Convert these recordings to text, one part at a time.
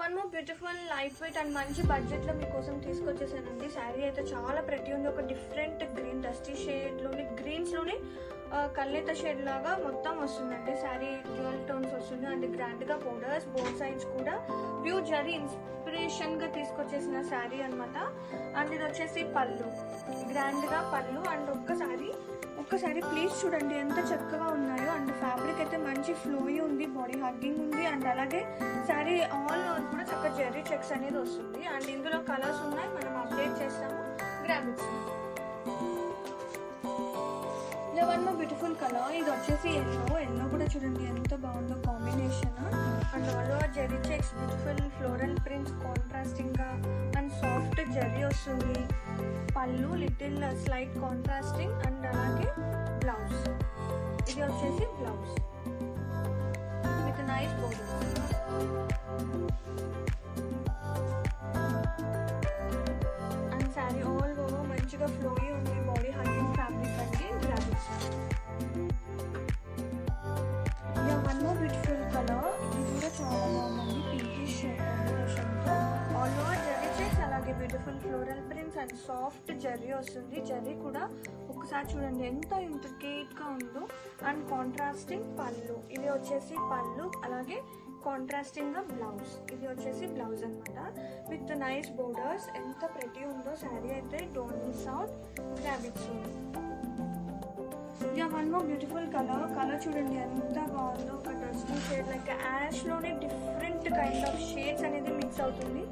One more beautiful light weight and మంచి budget లో మీకోసం తీసుకొచ్చేసానండి. శారీ అయితే చాలా ప్రతి ఉంది. ఒక డిఫరెంట్ గ్రీన్ డస్టీ షేడ్ లోని గ్రీన్స్ లోని కల్లేత షేడ్ లాగా మొత్తం వస్తుందండి. శారీ డ్యూయల్ టోన్స్ వస్తుంది అండ్ గ్రాండ్ గా బోర్డర్స్ బోత్ సైడ్స్ కూడా ప్యూర్ జరీ ఇన్స్పిరేషన్ గా తీసుకొచ్చేసిన శారీ అనమాట. అండ్ ఇది వచ్చేసి పళ్ళు, గ్రాండ్ గా పళ్ళు. అండ్ ఒక్కసారి ప్లీజ్ చూడండి ఎంత చక్కగా ఉన్నాయో. అండ్ ఫ్యాబ్రిక్ అయితే మంచి ఫ్లోయి ఉంది, బాడీ హగ్గింగ్ ఉంది. అండ్ అలాగే శారీ ఆల్ ఓవర్ కూడా చక్కగా జెర్రీ చెక్స్ అనేది వస్తుంది. అండ్ ఇందులో కలర్స్ ఉన్నాయి, మనం అప్డేట్ చేస్తాము. Graphics one more beautiful colour, ఇది వచ్చేసి ఎల్లో కూడా చూడండి ఎంత బాగుందో combination. And all over zari checks, beautiful floral prints contrasting గా అండ్ సాఫ్ట్ జెర్రీ వస్తుంది. పళ్ళు లిటిల్ స్లైట్ కాంట్రాస్టింగ్. అండ్ అలాగే బ్లౌజ్, ఇది వచ్చేసి blouse with nice border. And sari all over మంచిగా ఫ్లోయి ఉంది, బాడీ హగ్గింగ్ ఫ్యాబ్రిక్ అండి. Graphics one more beautiful colour, ఇది కూడా చాలా బాగుంది. పింకిష్ కాంబినేషన్తో ఆల్ ఓవర్ జెర్రీ చెక్స్, అలాగే beautiful floral prints and soft Jerry వస్తుంది. జెర్రీ కూడా ఒకసారి చూడండి ఎంత ఇంట్రికేట్ గా ఉందో. అండ్ కాంట్రాస్టింగ్ పళ్ళు, ఇది వచ్చేసి పళ్ళు, అలాగే కాంట్రాస్టింగ్ గా బ్లౌజ్, ఇది వచ్చేసి బ్లౌజ్ అనమాట విత్ నైస్ బోర్డర్స్. ఎంత ప్రతి ఉందో శారీ అయితే, don't miss out. Graphics one more beautiful colour చూడండి ఎంత బాగుందో. ఒక డస్టీ షేడ్ లైక్ యాష్ లోనే డిఫరెంట్ కైండ్ ఆఫ్ షేడ్స్ అనేది మిక్స్ అవుతుంది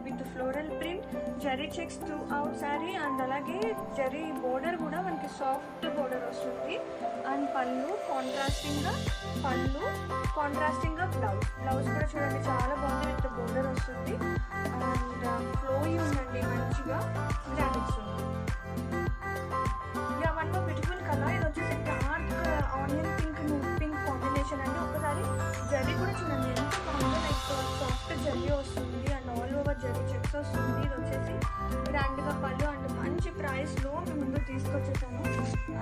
with floral print, Jerry checks through out sari. And అలాగే జెర్రీ బోర్డర్ కూడా మనకి సాఫ్ట్ బోర్డర్ వస్తుంది. అండ్ పళ్ళు కాంట్రాస్టింగ్ గా బ్లౌజ్ కూడా చూడండి చాలా బాగుంది విత్ బోర్డర్ వస్తుంది. అండ్ ఫ్లోయి ఉందండి మంచిగా. Graphics one more beautiful colour, ఇది వచ్చేసి డార్క్ ఆనియన్ పింక్ కాంబినేషన్ అండి. ఒకసారి జెర్రీ కూడా చూడండి ఎంత బాగుందో, లైక్ సాఫ్ట్ జెర్రీ వస్తుంది and all over zari checks వస్తుంది. ఇది వచ్చేసి గ్రాండ్ గా పళ్ళు అండ్ మంచి ప్రైస్ లో మేము ముందు తీసుకొచ్చేసాము.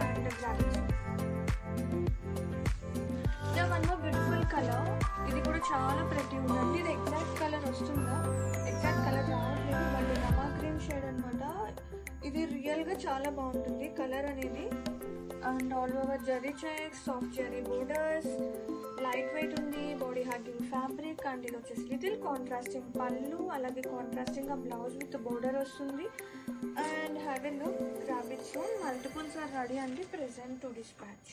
And graphics one more beautiful colour, ఇది కూడా చాలా ప్రతి ఉందండి. ఇది ఎగ్జాక్ట్ కలర్ వస్తుందా, ఎగ్జాక్ట్ కలర్ రావట్లేదు, బట్ రమా గ్రీన్ షేడ్ అనమాట. ఇది రియల్ గా చాలా బాగుంటుంది కలర్ అనేది. And all over zari checks, soft zari borders, light weight ఉంది, బాడీ హగ్గింగ్ ఫ్యాబ్రిక్. అండ్ ఇది వచ్చేసి లిటిల్ కాంట్రాస్టింగ్ పళ్ళు, అలాగే కాంట్రాస్టింగ్ గా బ్లౌజ్ విత్ బోర్డర్ వస్తుంది. And have a look. Graphics multiples are ready అండి, ప్రెజెంట్ టు డిస్పాచ్.